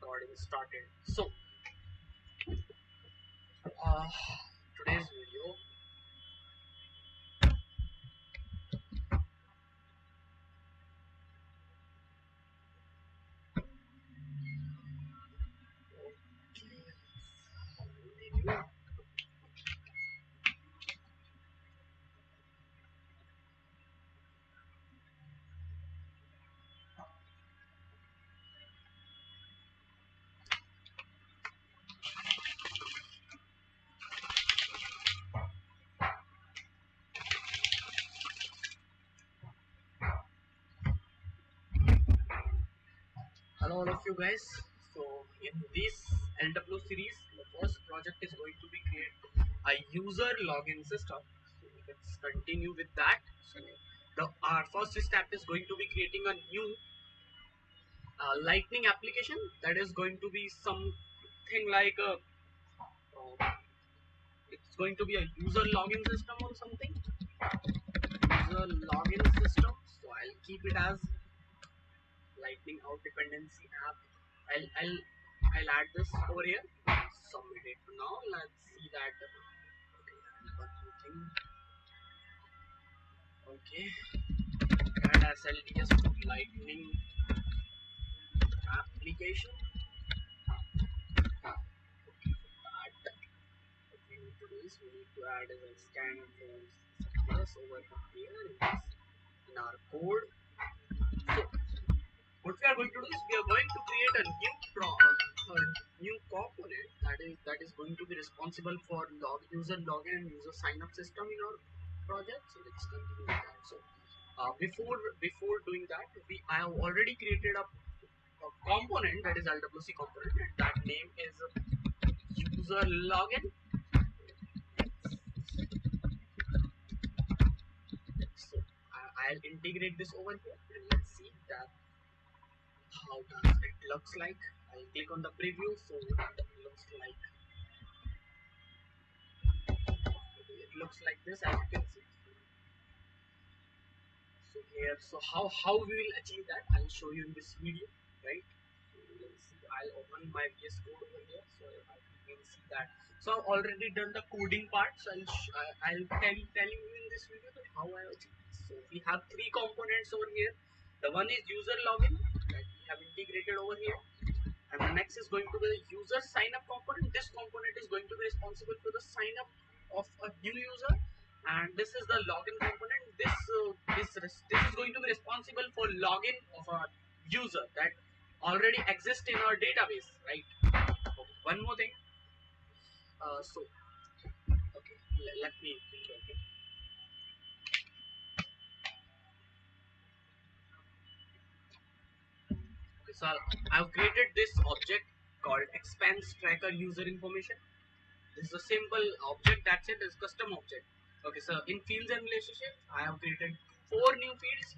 recording started. So, today's video. Hello, all of you guys. So, in this LW series, the first project is going to be create a user login system. So, let's continue with that. So, our first step is going to be creating a new Lightning application that is going to be something like it's going to be a user login system or something. User login system. So, I'll keep it as Lightning out dependency app. I'll add this over here. Submit it now. Let's see that. Okay. Add as LDS Lightning application. What we need to do is we need to add as a scan this over here in our code. So what we are going to do is we are going to create a new component that is going to be responsible for user login and user sign up system in our project. So let's continue with that. So before doing that, I have already created a component that is LWC component, and that name is user login. So I'll integrate this over here and let's see that how does it looks like. I'll click on the preview. So it looks like this, as you can see. So here, so how we will achieve that, I'll show you in this video, right? So let's see. I'll open my VS Code over here, so you can see that. So I've already done the coding part, so I'll telling you in this video that how I achieve this. So we have three components over here. The one is user login that we have integrated over here, and the next is going to be the user sign up component. This component is going to be responsible for the sign up of a new user, and this is the login component. This is going to be responsible for login of a user that already exists in our database, right? Okay. One more thing. So okay, let me. Okay. Okay, so I've created this object called expense tracker user information. This is a simple object, that's it, it's custom object. Okay, so in fields and relationships, I have created 4 new fields.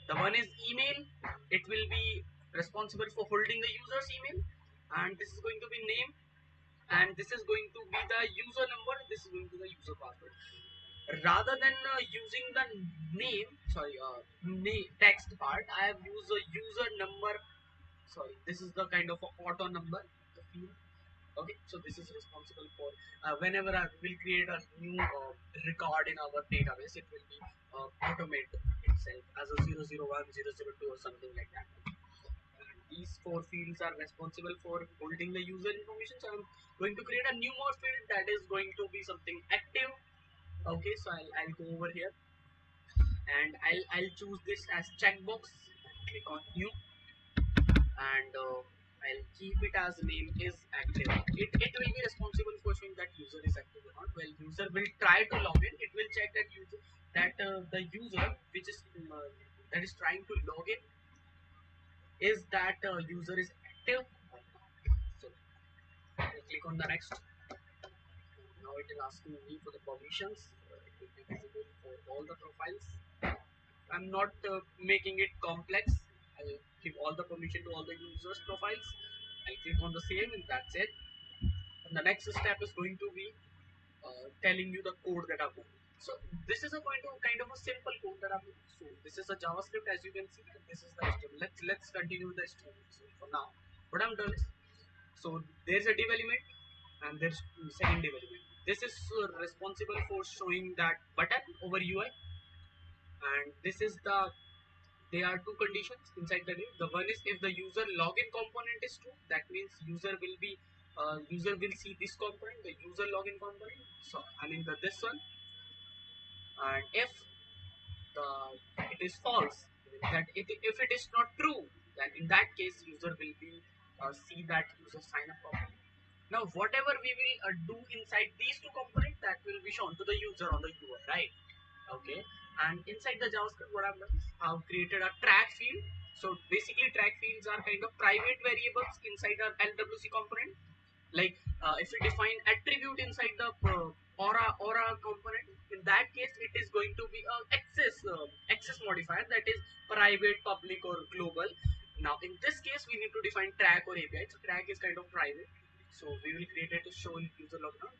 The one is email. It will be responsible for holding the user's email, and this is going to be name, and this is going to be the user number, this is going to be the user password. Rather than using the text part, I have used a user number. Sorry, this is the kind of a auto number, the field. Okay, so this is responsible for whenever I will create a new record in our database, it will be automate itself as a 001, 002 or something like that. And these 4 fields are responsible for holding the user information. So I'm going to create a new more field that is going to be something active. Okay, so I'll go over here and I'll choose this as checkbox and click on new, and I'll keep it as name is active. It will be responsible for showing that user is active or not. Well, user will try to log in. It will check that the user which is that is trying to log in is that user is active or not. So I'll click on the next. Now it is asking me for the permissions. It will be visible for all the profiles. I'm not making it complex. I'll give all the permission to all the users profiles. I'll click on the save and that's it. And the next step is going to be telling you the code that I've written. So this is a kind of a simple code that I've written. So this is a JavaScript, as you can see, and this is the HTML. Let's continue the HTML. So for now, what I'm done is So there's a div element and there's second div element. This is responsible for showing that button over UI, and this is there are two conditions inside the div. The one is if the user login component is true, that means user will see this component, the user login component. So I mean this one, and if it is false, if it is not true, then in that case user will be see that user sign up component. Now whatever we will do inside these two components, that will be shown to the user on the UI, right? Okay. And inside the JavaScript, what I've done is I've created a track field. So basically track fields are kind of private variables inside our LWC component. Like if we define attribute inside the aura component, in that case it is going to be a access modifier, that is private, public or global. Now in this case we need to define track or API. So track is kind of private, so we will create it to show user login.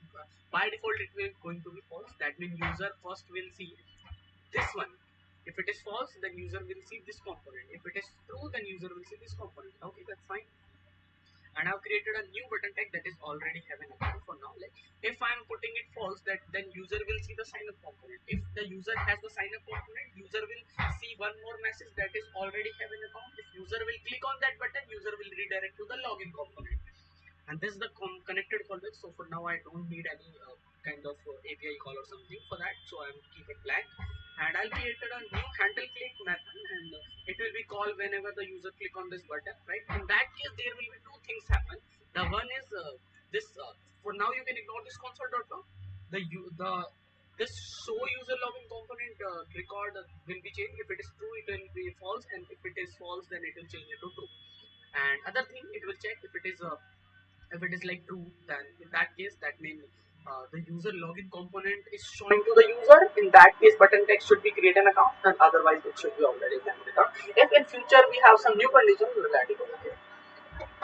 By default it will going to be false. That means user first will see this one. If it is false, then user will see this component. If it is true, then user will see this component. Okay, that's fine. And I've created a new button tag that is already have an account for now. Like if I'm putting it false, that then user will see the sign up component. If the user has the sign up component, user will see one more message that is already have an account. If user will click on that button, user will redirect to the login component. And this is the connected callback. So for now I don't need any kind of API call or something for that, so I'm keep it blank. And I'll create a new handle click method, and it will be called whenever the user click on this button, right? In that case there will be two things happen. The one is this for now you can ignore this console.log. The this show user login component record will be changed. If it is true, it will be false, and if it is false, then it will change it to true. And other thing, it will check if it is like true, then in that case that means the user login component is showing to the user. In that case button text should be create an account, and otherwise it should be already an account. If in future we have some new conditions, we will add it over here.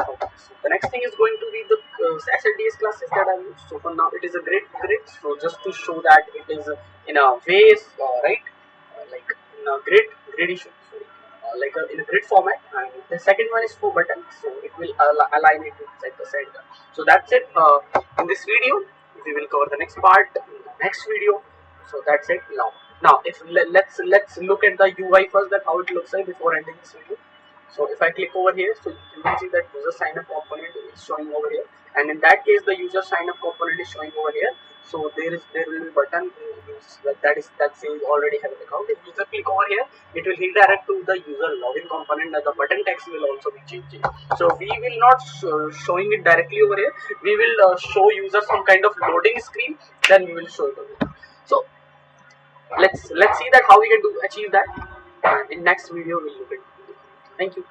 Okay, so the next thing is going to be the SLDS classes that I use. So for now it is a grid. So just to show that it is in a way, right, like in a grid issue. Like in a grid format, and the second one is for buttons, so it will align it inside the center. So that's it. In this video we will cover the next part in the next video. So that's it. Now if let's look at the UI first, that how it looks like before ending this video. So if I click over here, so you can see that user sign up component is showing over here, and in that case the user sign up component is showing over here. So there will be button that says already have an account. If user click over here, it will redirect to the user login component, and the button text will also be changing. So we will not showing it directly over here. We will show user some kind of loading screen, then we will show it over here. So let's see that how we can achieve that. In next video we'll look at it. Thank you.